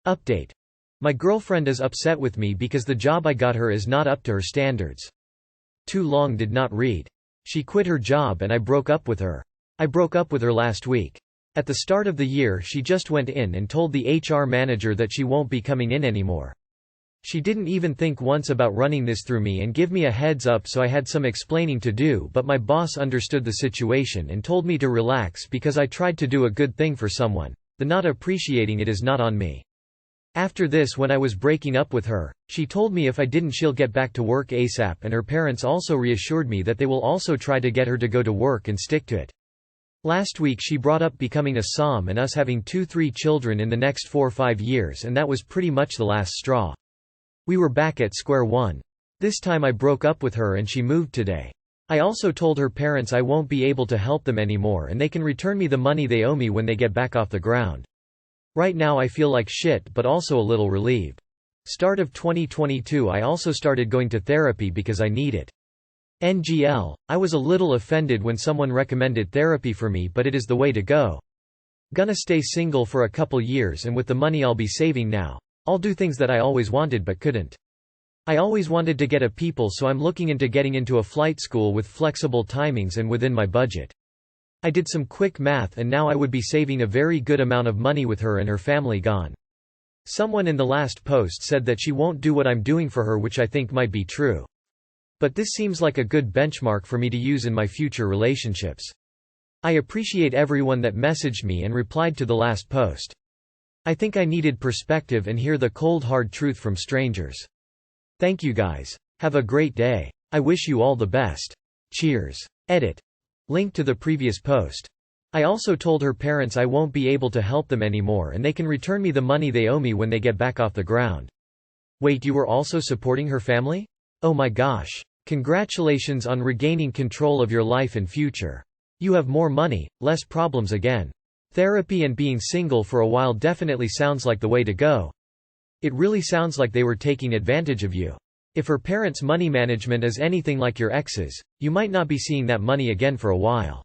Update. My girlfriend is upset with me because the job I got her is not up to her standards. Too long did not read. She quit her job and I broke up with her. I broke up with her last week. At the start of the year she just went in and told the HR manager that she won't be coming in anymore. She didn't even think once about running this through me and give me a heads up, so I had some explaining to do, but my boss understood the situation and told me to relax because I tried to do a good thing for someone. The not appreciating it is not on me. After this, when I was breaking up with her, she told me if I didn't she'll get back to work ASAP, and her parents also reassured me that they will also try to get her to go to work and stick to it. Last week she brought up becoming a SOM and us having 2-3 children in the next 4 or 5 years, and that was pretty much the last straw. We were back at square one. This time I broke up with her and she moved today. I also told her parents I won't be able to help them anymore and they can return me the money they owe me when they get back off the ground. Right now I feel like shit but also a little relieved. Start of 2022 I also started going to therapy because I need it. NGL, I was a little offended when someone recommended therapy for me, but it is the way to go. Gonna stay single for a couple years, and with the money I'll be saving now, I'll do things that I always wanted but couldn't. I always wanted to get a people, so I'm looking into getting into a flight school with flexible timings and within my budget. I did some quick math and now I would be saving a very good amount of money with her and her family gone. Someone in the last post said that she won't do what I'm doing for her, which I think might be true. But this seems like a good benchmark for me to use in my future relationships. I appreciate everyone that messaged me and replied to the last post. I think I needed perspective and hear the cold hard truth from strangers. Thank you guys. Have a great day. I wish you all the best. Cheers. Edit. Link to the previous post. I also told her parents I won't be able to help them anymore and they can return me the money they owe me when they get back off the ground. Wait, you were also supporting her family? Oh my gosh. Congratulations on regaining control of your life and future. You have more money, less problems again. Therapy and being single for a while definitely sounds like the way to go. It really sounds like they were taking advantage of you. If her parents' money management is anything like your ex's, you might not be seeing that money again for a while.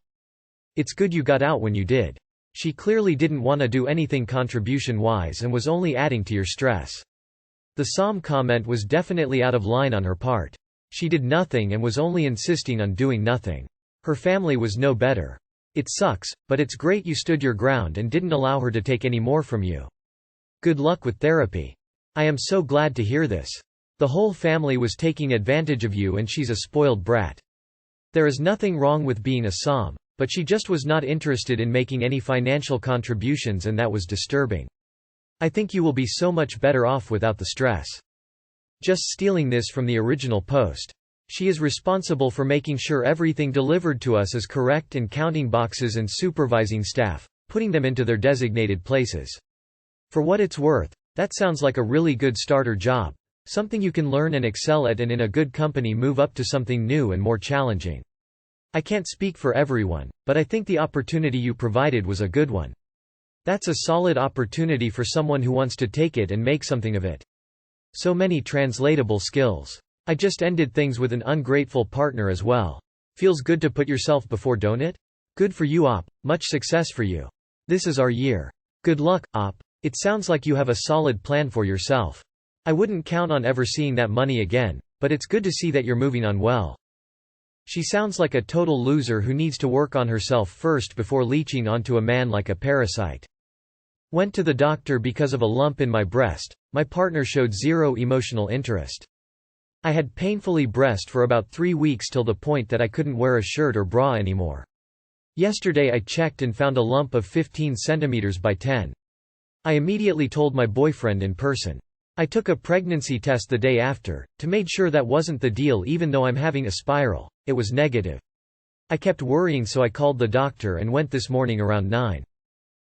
It's good you got out when you did. She clearly didn't want to do anything contribution-wise and was only adding to your stress. The SOM comment was definitely out of line on her part. She did nothing and was only insisting on doing nothing. Her family was no better. It sucks, but it's great you stood your ground and didn't allow her to take any more from you. Good luck with therapy. I am so glad to hear this. The whole family was taking advantage of you and she's a spoiled brat. There is nothing wrong with being a SOM, but she just was not interested in making any financial contributions, and that was disturbing. I think you will be so much better off without the stress. Just stealing this from the original post. She is responsible for making sure everything delivered to us is correct and counting boxes and supervising staff, putting them into their designated places. For what it's worth, that sounds like a really good starter job, something you can learn and excel at, and in a good company move up to something new and more challenging. I can't speak for everyone, but I think the opportunity you provided was a good one. That's a solid opportunity for someone who wants to take it and make something of it. So many translatable skills. I just ended things with an ungrateful partner as well. Feels good to put yourself before, don't it? Good for you, Op. Much success for you. This is our year. Good luck, Op. It sounds like you have a solid plan for yourself. I wouldn't count on ever seeing that money again, but it's good to see that you're moving on well. She sounds like a total loser who needs to work on herself first before leeching onto a man like a parasite. Went to the doctor because of a lump in my breast. My partner showed zero emotional interest. I had painfully breast for about 3 weeks till the point that I couldn't wear a shirt or bra anymore. Yesterday I checked and found a lump of 15 centimeters by 10. I immediately told my boyfriend in person. I took a pregnancy test the day after, to make sure that wasn't the deal, even though I'm having a spiral. It was negative. I kept worrying, so I called the doctor and went this morning around 9.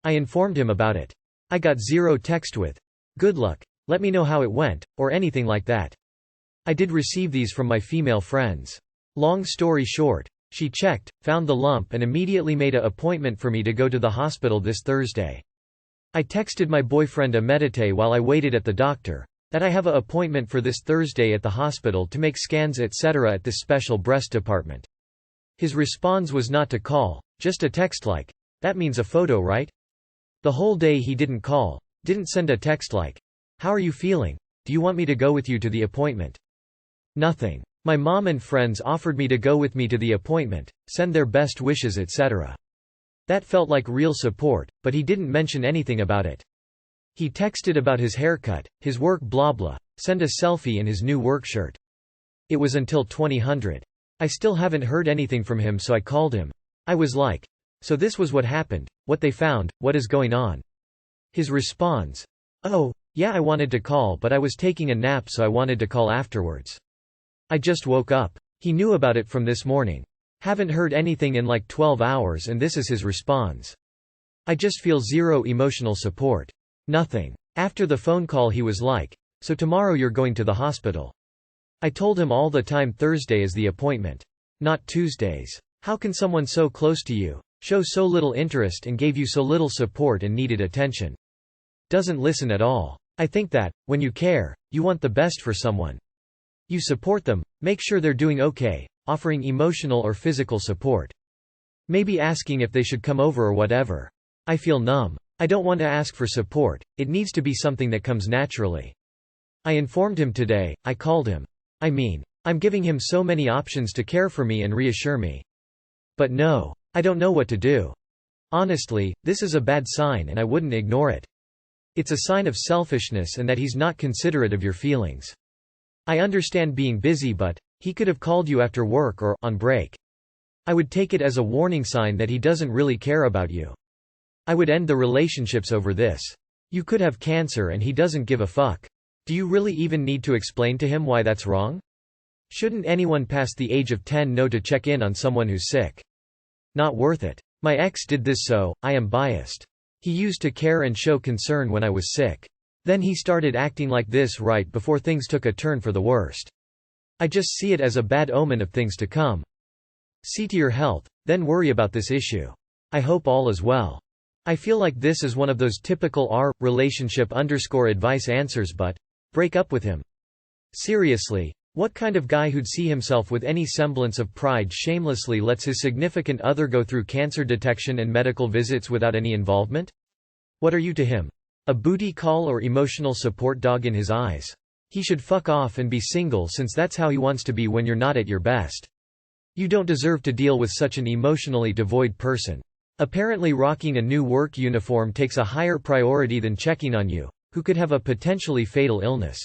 I informed him about it. I got zero text with, "Good luck, let me know how it went," or anything like that. I did receive these from my female friends. Long story short, she checked, found the lump and immediately made an appointment for me to go to the hospital this Thursday. I texted my boyfriend a medite while I waited at the doctor, that I have an appointment for this Thursday at the hospital to make scans etc. at this special breast department. His response was not to call, just a text like, "That means a photo, right?" The whole day he didn't call, Didn't send a text like, "How are you feeling? Do you want me to go with you to the appointment?" Nothing. My mom and friends offered me to go with me to the appointment, send their best wishes etc. That felt like real support, but he didn't mention anything about it. He texted about his haircut, his work blah blah, send a selfie in his new work shirt. It was until 2000. I still haven't heard anything from him, so I called him. I was like, "So this was what happened, what they found, what is going on?" His response, "Oh, yeah, I wanted to call but I was taking a nap so I wanted to call afterwards. I just woke up." He knew about it from this morning. Haven't heard anything in like 12 hours and this is his response. I just feel zero emotional support. Nothing. After the phone call he was like, "So tomorrow you're going to the hospital." I told him all the time Thursday is the appointment. Not Tuesdays. How can someone so close to you show so little interest and gave you so little support and needed attention? Doesn't listen at all. I think that, when you care, you want the best for someone. You support them, make sure they're doing okay, offering emotional or physical support. Maybe asking if they should come over or whatever. I feel numb. I don't want to ask for support, it needs to be something that comes naturally. I informed him today, I called him. I'm giving him so many options to care for me and reassure me. But no. I don't know what to do. Honestly, this is a bad sign and I wouldn't ignore it. It's a sign of selfishness and that he's not considerate of your feelings. I understand being busy but, he could have called you after work or on break. I would take it as a warning sign that he doesn't really care about you. I would end the relationships over this. You could have cancer and he doesn't give a fuck. Do you really even need to explain to him why that's wrong? Shouldn't anyone past the age of 10 know to check in on someone who's sick? Not worth it. My ex did this so, I am biased. He used to care and show concern when I was sick. Then he started acting like this right before things took a turn for the worst. I just see it as a bad omen of things to come. See to your health, then worry about this issue. I hope all is well. I feel like this is one of those typical relationship_advice answers but, break up with him. Seriously, what kind of guy who'd see himself with any semblance of pride shamelessly lets his significant other go through cancer detection and medical visits without any involvement? What are you to him? A booty call or emotional support dog in his eyes? He should fuck off and be single since that's how he wants to be when you're not at your best. You don't deserve to deal with such an emotionally devoid person. Apparently rocking a new work uniform takes a higher priority than checking on you, who could have a potentially fatal illness.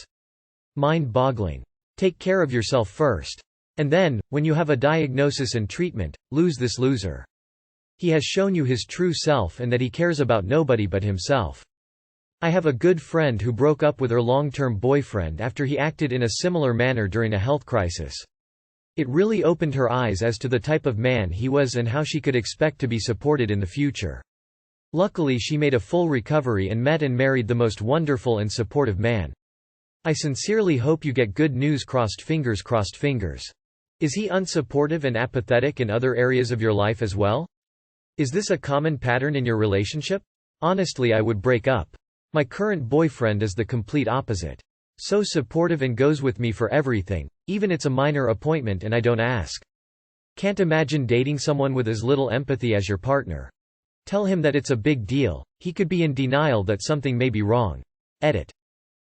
Mind-boggling. Take care of yourself first. And then, when you have a diagnosis and treatment, lose this loser. He has shown you his true self and that he cares about nobody but himself. I have a good friend who broke up with her long-term boyfriend after he acted in a similar manner during a health crisis. It really opened her eyes as to the type of man he was and how she could expect to be supported in the future. Luckily she made a full recovery and met and married the most wonderful and supportive man. I sincerely hope you get good news. Crossed fingers, crossed fingers. Is he unsupportive and apathetic in other areas of your life as well? Is this a common pattern in your relationship? Honestly, I would break up. My current boyfriend is the complete opposite. So supportive and goes with me for everything, even it's a minor appointment and I don't ask. Can't imagine dating someone with as little empathy as your partner. Tell him that it's a big deal, he could be in denial that something may be wrong. Edit.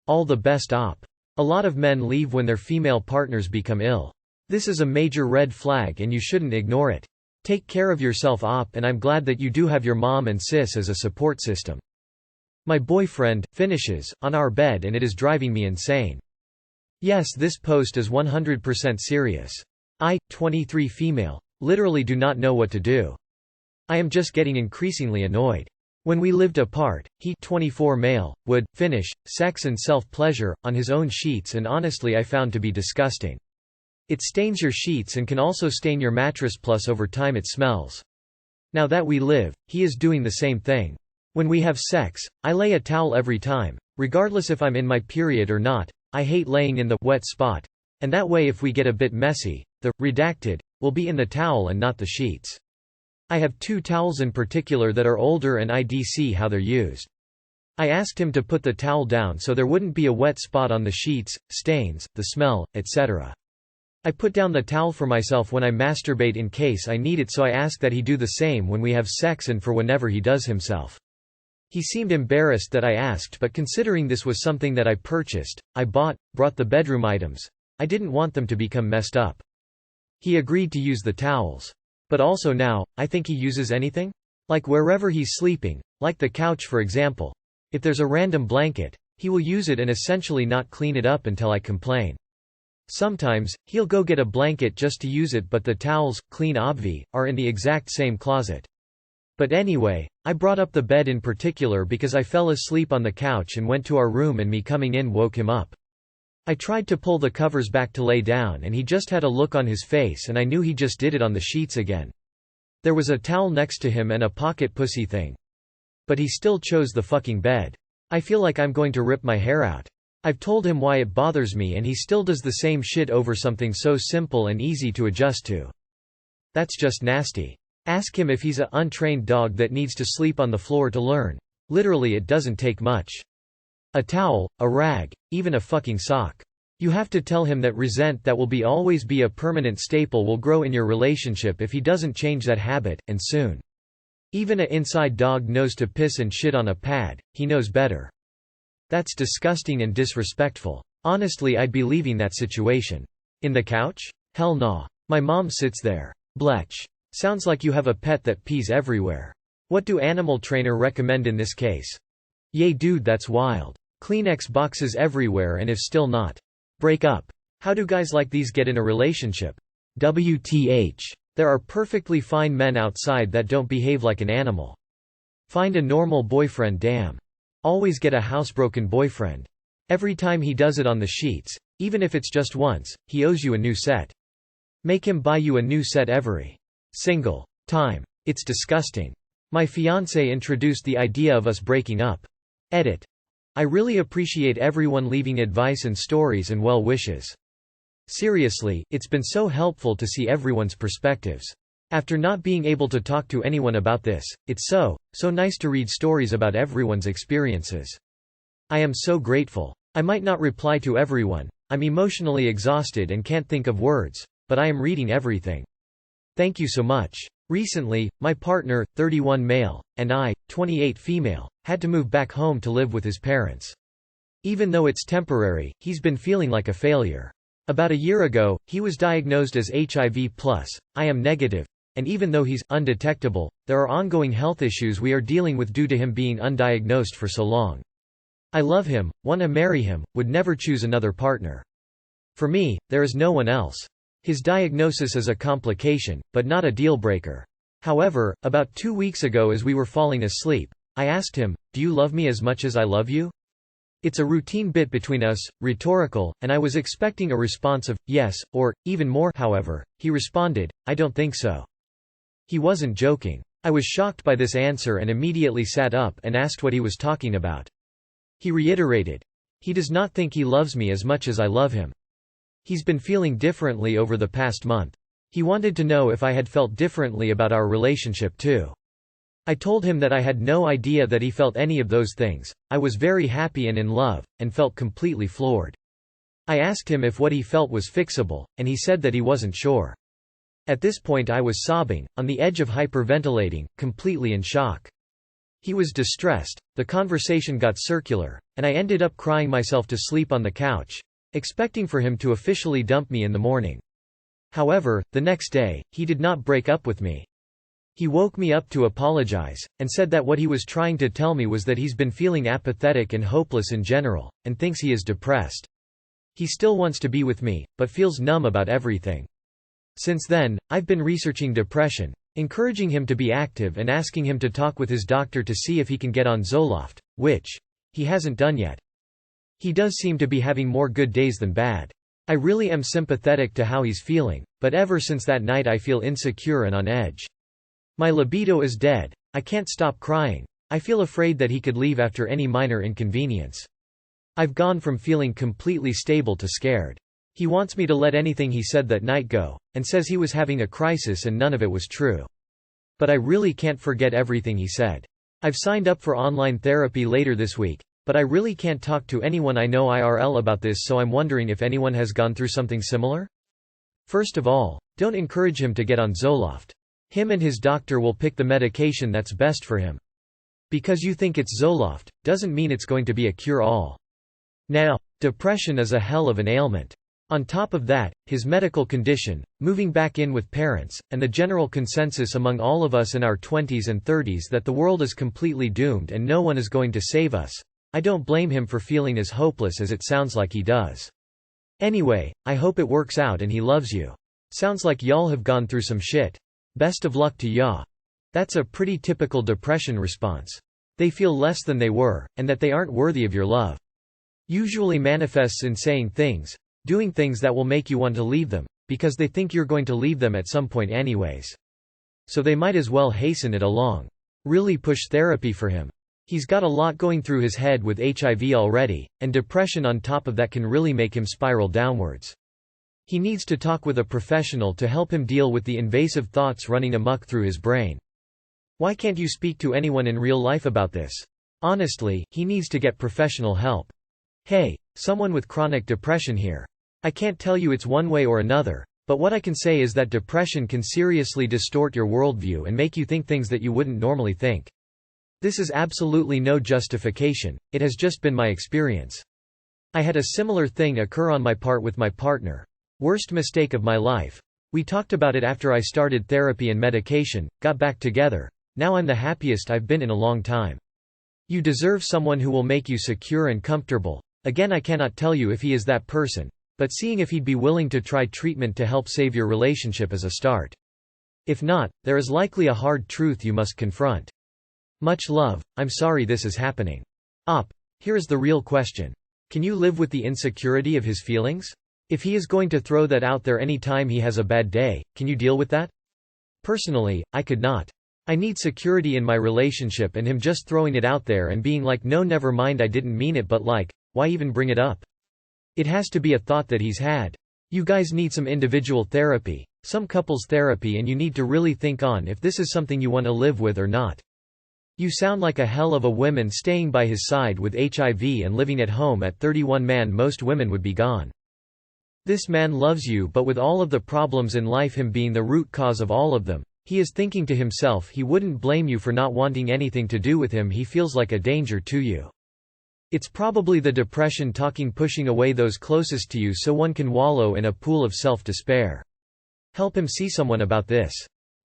All the best op. A lot of men leave when their female partners become ill. This is a major red flag and you shouldn't ignore it. Take care of yourself op, and I'm glad that you do have your mom and sis as a support system. My boyfriend finishes on our bed and it is driving me insane. Yes, this post is 100% serious. I, 23 female, literally do not know what to do. I am just getting increasingly annoyed. When we lived apart, he, 24 male, would finish sex and self-pleasure on his own sheets, and honestly I found to be disgusting. It stains your sheets and can also stain your mattress, plus over time it smells. Now that we live, he is doing the same thing. When we have sex, I lay a towel every time, regardless if I'm in my period or not. I hate laying in the wet spot. And that way if we get a bit messy, the redacted will be in the towel and not the sheets. I have 2 towels in particular that are older and I see how they're used. I asked him to put the towel down so there wouldn't be a wet spot on the sheets, stains, the smell, etc. I put down the towel for myself when I masturbate in case I need it, so I ask that he do the same when we have sex and for whenever he does himself. He seemed embarrassed that I asked, but considering this was something that I purchased, I brought the bedroom items. I didn't want them to become messed up. He agreed to use the towels. But also now, I think he uses anything? Like wherever he's sleeping, like the couch for example. If there's a random blanket, he will use it and essentially not clean it up until I complain. Sometimes, he'll go get a blanket just to use it, but the towels, clean obvi, are in the exact same closet. But anyway, I brought up the bed in particular because I fell asleep on the couch and went to our room, and me coming in woke him up. I tried to pull the covers back to lay down, and he just had a look on his face, and I knew he just did it on the sheets again. There was a towel next to him and a pocket pussy thing. But he still chose the fucking bed. I feel like I'm going to rip my hair out. I've told him why it bothers me, and he still does the same shit over something so simple and easy to adjust to. That's just nasty. Ask him if he's a untrained dog that needs to sleep on the floor to learn. Literally, it doesn't take much. A towel, a rag, even a fucking sock. You have to tell him that resent that will always be a permanent staple will grow in your relationship if he doesn't change that habit, and soon. Even a inside dog knows to piss and shit on a pad, he knows better. That's disgusting and disrespectful. Honestly, I'd be leaving that situation. In the couch? Hell nah. My mom sits there. Blech. Sounds like you have a pet that pees everywhere. What do animal trainer recommend in this case? Yay dude, that's wild. Kleenex boxes everywhere, and if still not. Break up. How do guys like these get in a relationship? WTH. There are perfectly fine men outside that don't behave like an animal. Find a normal boyfriend, damn. Always get a housebroken boyfriend. Every time he does it on the sheets, even if it's just once, he owes you a new set. Make him buy you a new set every single time. It's disgusting. My fiance introduced the idea of us breaking up. Edit. I really appreciate everyone leaving advice and stories and well wishes. Seriously, it's been so helpful to see everyone's perspectives. After not being able to talk to anyone about this, it's so nice to read stories about everyone's experiences. I am so grateful. I might not reply to everyone. I'm emotionally exhausted and can't think of words, but I am reading everything. Thank you so much. Recently, my partner, 31 male, and I, 28 female, had to move back home to live with his parents. Even though it's temporary, he's been feeling like a failure. About a year ago, he was diagnosed as HIV+, I am negative, and even though he's undetectable, there are ongoing health issues we are dealing with due to him being undiagnosed for so long. I love him, want to marry him, would never choose another partner. For me, there is no one else. His diagnosis is a complication, but not a deal-breaker. However, about 2 weeks ago as we were falling asleep, I asked him, "Do you love me as much as I love you?" It's a routine bit between us, rhetorical, and I was expecting a response of, yes, or, even more. However, he responded, "I don't think so." He wasn't joking. I was shocked by this answer and immediately sat up and asked what he was talking about. He reiterated, he does not think he loves me as much as I love him. He's been feeling differently over the past month. He wanted to know if I had felt differently about our relationship too. I told him that I had no idea that he felt any of those things. I was very happy and in love, and felt completely floored. I asked him if what he felt was fixable, and he said that he wasn't sure. At this point I was sobbing, on the edge of hyperventilating, completely in shock. He was distressed, the conversation got circular, and I ended up crying myself to sleep on the couch, expecting for him to officially dump me in the morning. However, the next day, he did not break up with me. He woke me up to apologize, and said that what he was trying to tell me was that he's been feeling apathetic and hopeless in general, and thinks he is depressed. He still wants to be with me, but feels numb about everything. Since then, I've been researching depression, encouraging him to be active and asking him to talk with his doctor to see if he can get on Zoloft, which he hasn't done yet. He does seem to be having more good days than bad. I really am sympathetic to how he's feeling, but ever since that night I feel insecure and on edge. My libido is dead. I can't stop crying. I feel afraid that he could leave after any minor inconvenience. I've gone from feeling completely stable to scared. He wants me to let anything he said that night go, and says he was having a crisis and none of it was true. But I really can't forget everything he said. I've signed up for online therapy later this week, but I really can't talk to anyone I know IRL about this, so I'm wondering if anyone has gone through something similar? First of all, don't encourage him to get on Zoloft. Him and his doctor will pick the medication that's best for him. Because you think it's Zoloft, doesn't mean it's going to be a cure-all. Now, depression is a hell of an ailment. On top of that, his medical condition, moving back in with parents, and the general consensus among all of us in our 20s and 30s that the world is completely doomed and no one is going to save us. I don't blame him for feeling as hopeless as it sounds like he does. Anyway, I hope it works out and he loves you. Sounds like y'all have gone through some shit. Best of luck to ya. That's a pretty typical depression response. They feel less than they were, and that they aren't worthy of your love. Usually manifests in saying things, doing things that will make you want to leave them, because they think you're going to leave them at some point anyways. So they might as well hasten it along. Really push therapy for him. He's got a lot going through his head with HIV already, and depression on top of that can really make him spiral downwards. He needs to talk with a professional to help him deal with the invasive thoughts running amok through his brain. Why can't you speak to anyone in real life about this? Honestly, he needs to get professional help. Hey, someone with chronic depression here. I can't tell you it's one way or another, but what I can say is that depression can seriously distort your worldview and make you think things that you wouldn't normally think. This is absolutely no justification, it has just been my experience. I had a similar thing occur on my part with my partner. Worst mistake of my life. We talked about it after I started therapy and medication, got back together. Now I'm the happiest I've been in a long time. You deserve someone who will make you secure and comfortable. Again, I cannot tell you if he is that person, but seeing if he'd be willing to try treatment to help save your relationship is a start. If not, there is likely a hard truth you must confront. Much love. I'm sorry this is happening. Here is the real question. Can you live with the insecurity of his feelings? If he is going to throw that out there any time he has a bad day, can you deal with that? Personally, I could not. I need security in my relationship, and him just throwing it out there and being like, no, never mind, I didn't mean it, but like, why even bring it up? It has to be a thought that he's had. You guys need some individual therapy, some couples therapy, and you need to really think on if this is something you want to live with or not. You sound like a hell of a woman staying by his side with HIV and living at home at 31. Man, most women would be gone. This man loves you, but with all of the problems in life, him being the root cause of all of them, he is thinking to himself he wouldn't blame you for not wanting anything to do with him. He feels like a danger to you. It's probably the depression talking, pushing away those closest to you so one can wallow in a pool of self-despair. Help him see someone about this.